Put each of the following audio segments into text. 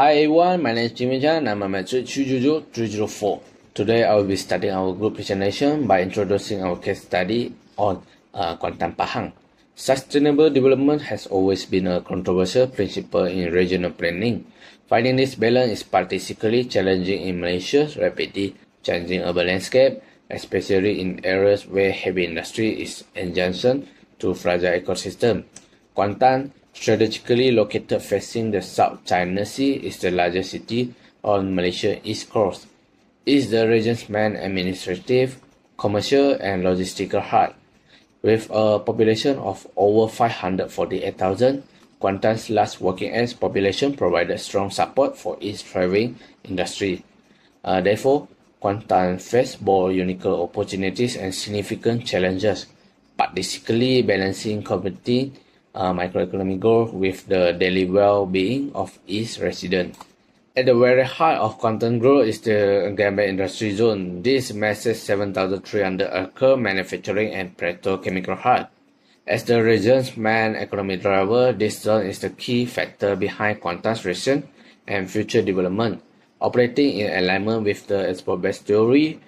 Hi everyone, my name is GMJTK and I'm a matric 324. Today I will be starting our group presentation by introducing our case study on Kuantan Pahang. Sustainable development has always been a controversial principle in regional planning. Finding this balance is particularly challenging in Malaysia's rapidly changing urban landscape, especially in areas where heavy industry is adjacent to fragile ecosystem. Kuantan, strategically located facing the South China Sea, is the largest city on Malaysia's east coast. It is the region's main administrative, commercial, and logistical hub. With a population of over 548,000, Kuantan's large working-age population provided strong support for its thriving industry. Therefore, Kuantan faced both unique opportunities and significant challenges, particularly balancing competing microeconomic growth with the daily well-being of its residents. At the very heart of Kuantan growth is the Gambang Industry Zone. This massive 7,300-acre manufacturing and petrochemical hub. As the region's main economic driver, this zone is the key factor behind Kuantan's recent and future development. Operating in alignment with the export-based theory,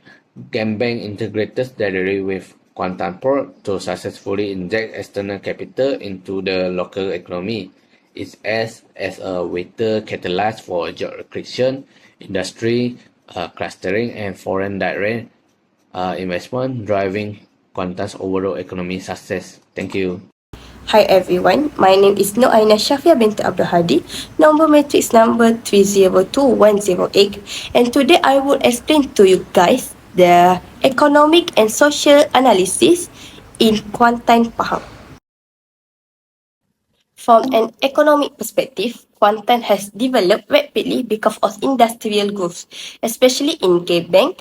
Gambang integrated steadily with Kuantan Port to successfully inject external capital into the local economy. It acts as a vital catalyst for job creation, industry clustering, and foreign direct investment, driving Kuantan's overall economic success. Thank you. Hi everyone, my name is Noaina Shafia bint Abdul Hadi, number matrix number 302108, and today I will explain to you guys the economic and social analysis in Kuantan Pahang. From an economic perspective, Kuantan has developed rapidly because of industrial growth, especially in Gambang,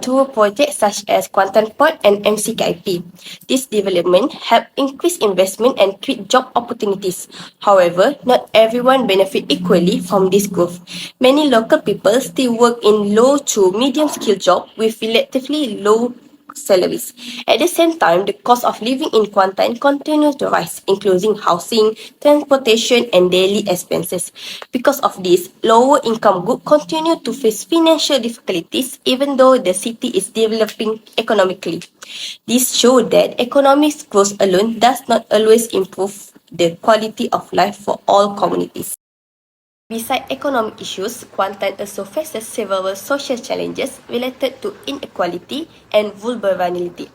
through projects such as Kuantan Port and MCKIP. This development helped increase investment and create job opportunities. However, not everyone benefit equally from this growth. Many local people still work in low to medium skill jobs with relatively low salaries. At the same time, the cost of living in Kuantan continues to rise, including housing, transportation, and daily expenses. Because of this, lower income groups continue to face financial difficulties even though the city is developing economically. This shows that economic growth alone does not always improve the quality of life for all communities. Besides economic issues, Kuantan also faces several social challenges related to inequality and vulnerability.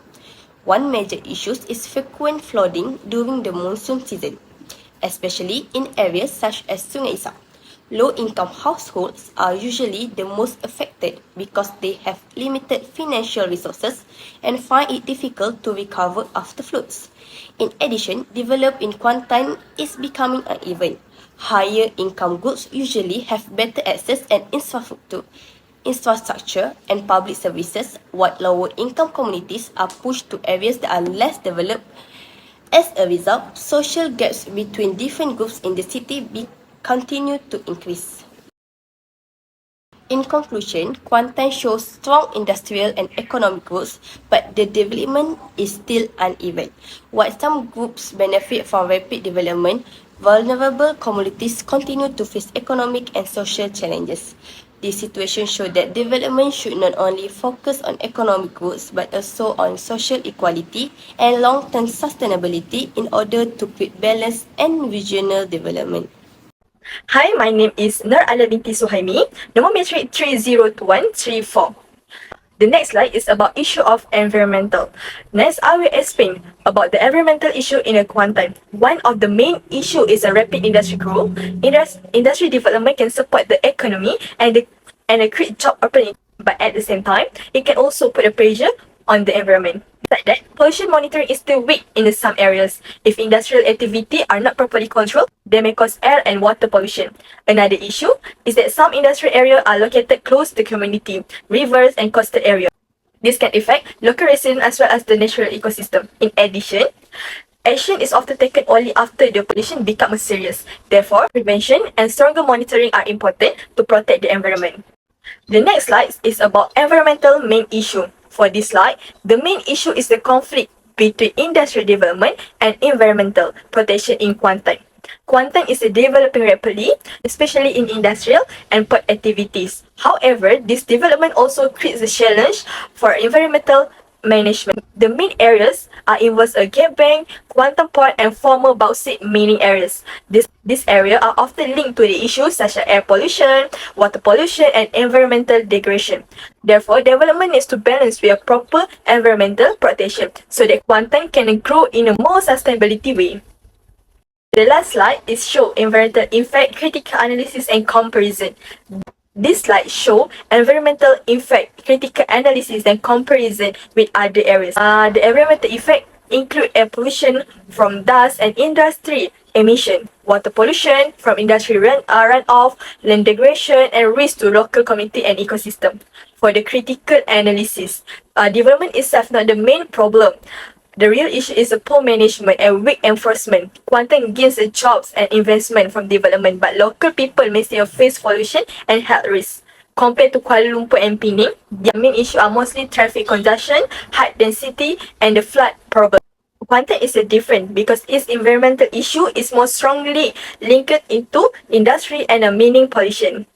One major issue is frequent flooding during the monsoon season, especially in areas such as Sungai Isap. Low-income households are usually the most affected because they have limited financial resources and find it difficult to recover after floods. In addition, development in Kuantan is becoming uneven. Higher income groups usually have better access and infrastructure and public services, while lower income communities are pushed to areas that are less developed. As a result, social gaps between different groups in the city continue to increase. In conclusion, Kuantan shows strong industrial and economic growth, but the development is still uneven. While some groups benefit from rapid development, vulnerable communities continue to face economic and social challenges. This situation shows that development should not only focus on economic growth but also on social equality and long-term sustainability in order to create balance and regional development. Hi, my name is Nur Ala binti Suhaimi, number matric 302134. The next slide is about issue of environmental. Next, I will explain about the environmental issue in Kuantan. One of the main issue is a rapid industry growth. Industry development can support the economy and create job opportunities, but at the same time, it can also put a pressure on the environment. Besides that, pollution monitoring is still weak in some areas. If industrial activity are not properly controlled, they may cause air and water pollution. Another issue is that some industrial areas are located close to community, rivers, and coastal areas. This can affect local residents as well as the natural ecosystem. In addition, action is often taken only after the pollution becomes serious. Therefore, prevention and stronger monitoring are important to protect the environment. The next slide is about environmental main issue. For this slide, the main issue is the conflict between industrial development and environmental protection in Kuantan. Kuantan is developing rapidly, especially in industrial and port activities. However, this development also creates a challenge for environmental management. The main areas involves a gap bank, quantum port, and former bauxite mining areas. These areas are often linked to the issues such as air pollution, water pollution, and environmental degradation. Therefore, development needs to balance with a proper environmental protection so that quantum can grow in a more sustainability way. The last slide is show environmental impact, critical analysis and comparison. This slide show environmental effect, critical analysis and comparison with other areas. The environmental effect include air pollution from dust and industry emission, water pollution from industry runoff, land degradation, and risk to local community and ecosystem. For the critical analysis, development itself not the main problem. The real issue is the poor management and weak enforcement. Quantum gains the jobs and investment from development, but local people may still face pollution and health risks. Compared to Kuala Lumpur and Penang, their main issue are mostly traffic congestion, high density, and the flood problem. Quantum is different because its environmental issue is more strongly linked into industry and mining pollution.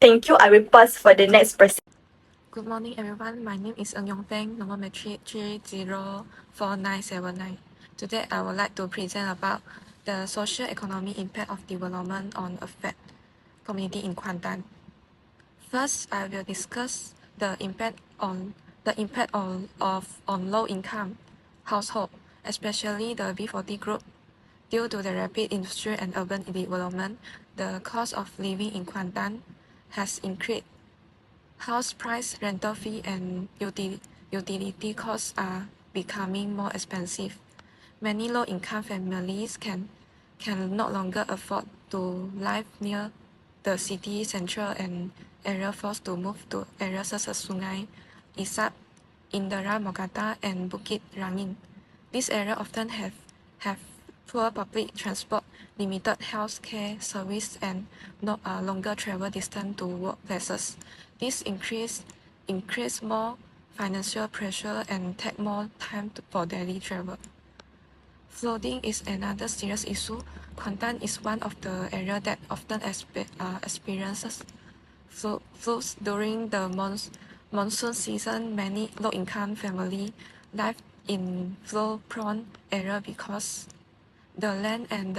Thank you. I will pass for the next person. Good morning, everyone. My name is Ng Yong Peng, number matric 304979. Today, I would like to present about the socio-economic impact of development on affect community in Kuantan. First, I will discuss the impact on low-income household, especially the B40 group. Due to the rapid industrial and urban development, the cost of living in Kuantan has increased. House price, rental fee, and utility costs are becoming more expensive. Many low-income families can no longer afford to live near the city central and area forced to move to areas such as Sungai, Isap, Indera Mogata, and Bukit Rangin. These areas often have poor public transport, limited health care service, and longer travel distance to workplaces. This increase more financial pressure and take more time for daily travel. Flooding is another serious issue. Kuantan is one of the areas that often experiences floods during the monsoon season. Many low-income families live in flood-prone area because the land and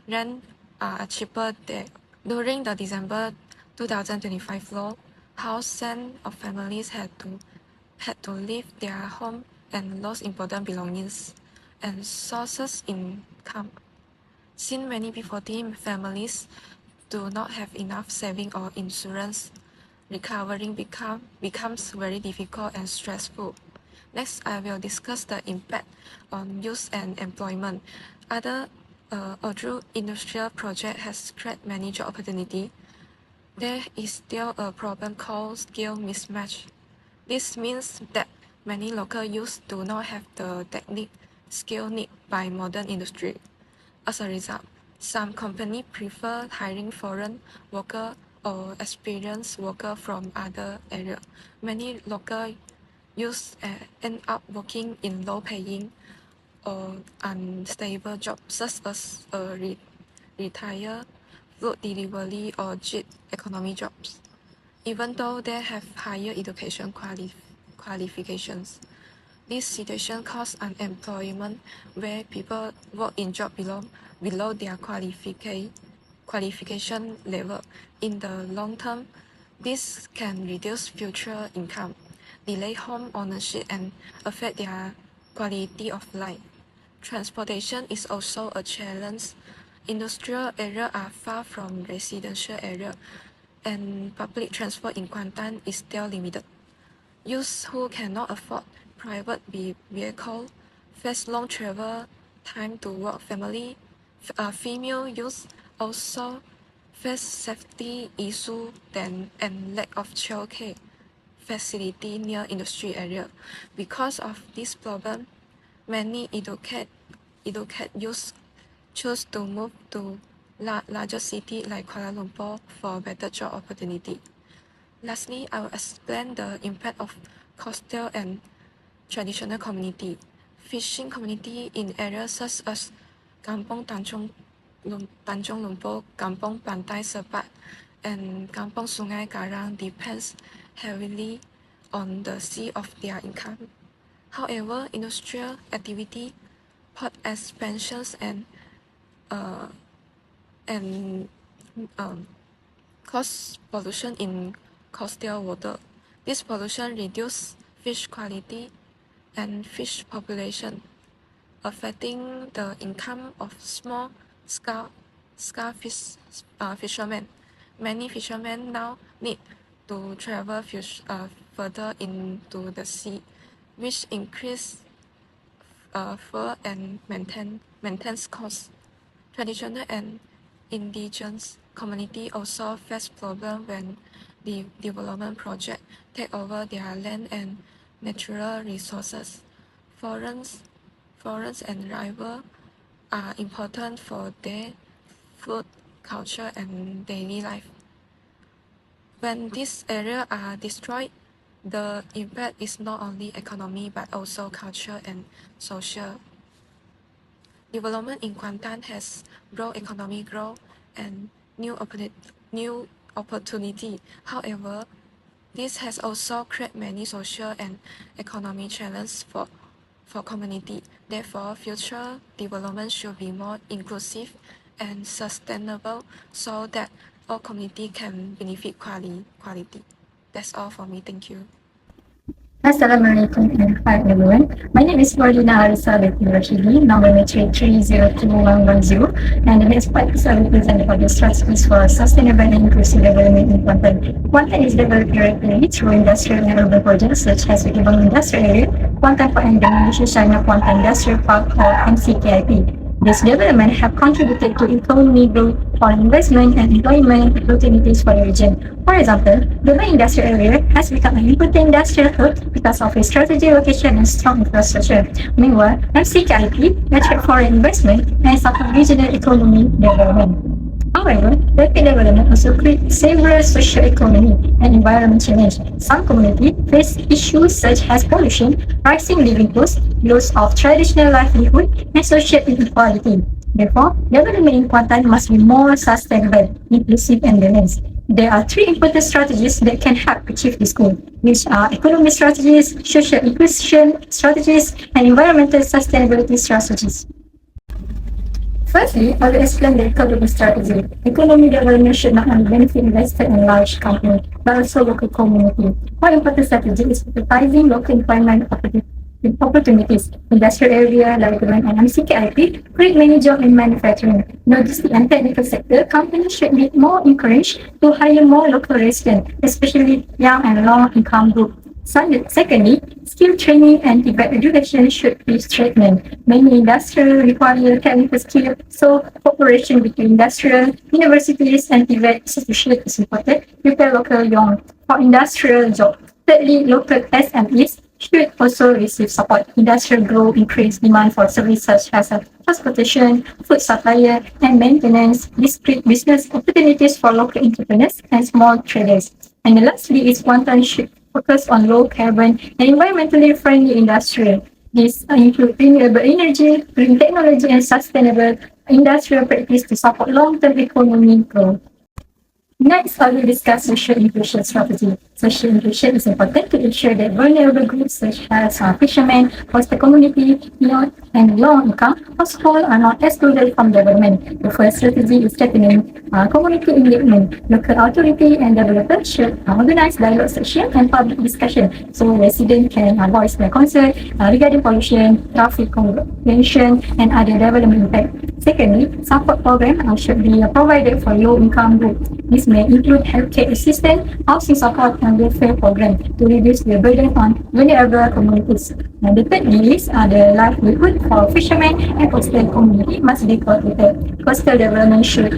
rent are cheaper there. During the December 2025 flood, thousands of families had to leave their home and lost important belongings and sources income. Since many B40 families do not have enough saving or insurance, recovering becomes very difficult and stressful. Next, I will discuss the impact on youth and employment. Although industrial project has created many job opportunities, there is still a problem called skill mismatch. This means that many local youths do not have the technique skill needed by modern industry. As a result, some companies prefer hiring foreign workers or experienced workers from other areas. Many local youths end up working in low-paying or unstable jobs such as retire, food delivery, or gig economy jobs, even though they have higher education qualifications. This situation causes unemployment where people work in jobs below their qualification level. In the long term, this can reduce future income, delay home ownership, and affect their quality of life. Transportation is also a challenge. Industrial areas are far from residential areas, and public transport in Kuantan is still limited. Youths who cannot afford private vehicle face long travel time to work. Female youths also face safety issues and lack of childcare facility near industry area. Because of this problem, many educated youths choose to move to larger cities like Kuala Lumpur for better job opportunity. Lastly, I will explain the impact of coastal and traditional community. Fishing community in areas such as Kampung Tanjung Lumpur, Kampung Pantai Sepat, and Kampung Sungai Karang depends heavily on the sea of their income. However, industrial activity, port expansions, and cause pollution in coastal water. This pollution reduces fish quality and fish population, affecting the income of small-scale fishermen. Many fishermen now need to travel further into the sea, which increase fuel and maintenance costs. Traditional and indigenous community also face problems when the development project take over their land and natural resources. Forests and rivers are important for their food, culture, and daily life. When these areas are destroyed, the impact is not only economic but also culture and social. Development in Kuantan has brought economic growth and new opportunity. However, this has also created many social and economic challenges for community. Therefore, future development should be more inclusive and sustainable so that all community can benefit quality. That's all for me. Thank you. Assalamualaikum and hi everyone. My name is Wardina Arisa Binti Rashidi, number matric 302110, and the next part is I will present about the strategies for sustainable and inclusive development in Kuantan. Kuantan is developed directly through industrial and urban projects such as the Kebang Industrial Area, Kuantan Port and Indonesia China Kuantan Industrial Park or MCKIP. This development have contributed to economic growth, foreign investment, and employment opportunities for the region. For example, the main industrial area has become an important industrial hub because of its strategic location and strong infrastructure. Meanwhile, MCKIP attract foreign investment and support regional economic development. However, rapid development also creates several socio-economic and environmental challenges. Some communities face issues such as pollution, rising living costs, loss of traditional livelihood, and social inequality. Therefore, development in Kuantan must be more sustainable, inclusive, and balanced. There are three important strategies that can help achieve this goal, which are economic strategies, social inclusion strategies, and environmental sustainability strategies. Firstly, I will explain the economic strategy. Economic development should not only benefit investors and large companies, but also local community. One important strategy is advertising local employment opportunities. Industrial area, like the one and MCKIP, create many jobs in manufacturing, logistics and technical sector. Companies should be more encouraged to hire more local residents, especially young and low-income groups. Secondly, skill training and TVET education should be strengthened. Many industries require technical skills, so cooperation between industrial, universities, and TVET institutions is important to prepare local young for industrial jobs. Thirdly, local SMEs should also receive support. Industrial growth increase demand for services such as transportation, food supplier, and maintenance. This creates business opportunities for local entrepreneurs and small traders. And lastly is Kuantan should focus on low carbon and environmentally friendly industry. These include renewable energy, green technology, and sustainable industrial practice to support long-term economic growth. Next, I will discuss social inclusion strategy. Social inclusion is important to ensure that vulnerable groups such as fishermen, foster community, youth, and low income households are not excluded from development. The first strategy is strengthening community engagement. Local authority and developers should organize dialogue session and public discussion so residents can voice their concern regarding pollution, traffic congestion, and other development impact. Secondly, support programs should be provided for low-income groups. This may include healthcare assistance, housing support, and welfare programs to reduce the burden on vulnerable communities. And the third is the livelihood for fishermen and coastal community must be protected. Coastal development should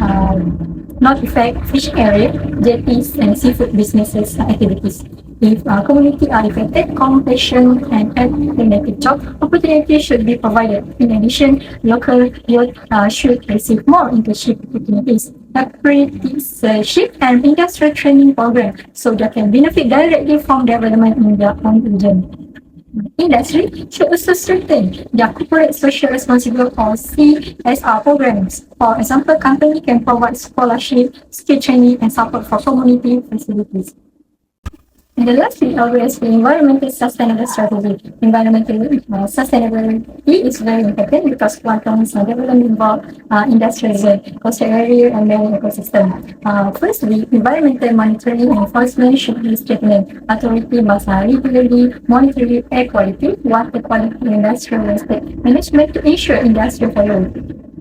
not affect fishing area, jetties, and seafood businesses activities. If community are affected, compensation and alternative job opportunities should be provided. In addition, local youth should receive more internship opportunities, apprenticeship, and industrial training program so they can benefit directly from development in their own region. Industry should also strengthen their corporate social responsibility or CSR programs. For example, company can provide scholarship, skill training, and support for community facilities. And the last thing always the environmental sustainable strategy. Environmental sustainability is very important because quantum's development involve industrial zone, coastal area, and marine ecosystem. Firstly, environmental monitoring and enforcement should be strengthened. Authority must regularly monitor air quality, water quality, and industrial waste management to ensure industrial follow.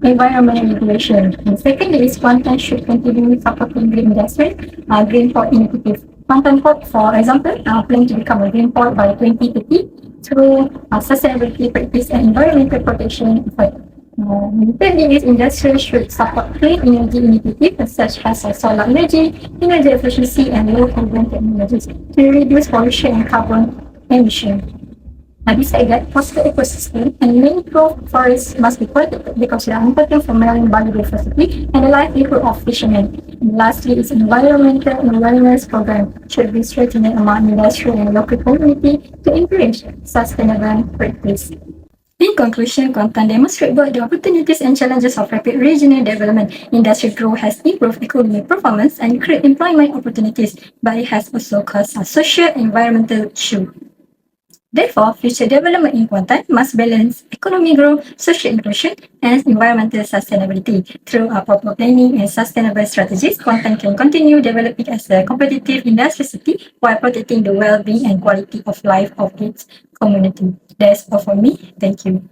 Environmental regulation. And secondly, is quantum should continue supporting green investment, green port initiative. Quantum port, for example, plan to become a green port by 2030 through sustainability practice and environmental protection effort. Thirdly, is industry should support clean energy initiatives such as solar energy efficiency, and low carbon technologies to reduce pollution and carbon emission. Besides that, coastal ecosystem and mangrove forests must be protected because they are important for marine biodiversity and the livelihood of fishermen. And lastly, is environmental awareness program should be strengthened among industry and local community to encourage sustainable practice. In conclusion, Kuantan demonstrates both the opportunities and challenges of rapid regional development. Industry growth has improved economic performance and created employment opportunities, but it has also caused a social and environmental issue. Therefore, future development in Kuantan must balance economic growth, social inclusion, and environmental sustainability. Through proper planning and sustainable strategies, Kuantan can continue developing as a competitive industrial city while protecting the well-being and quality of life of its community. That's all for me. Thank you.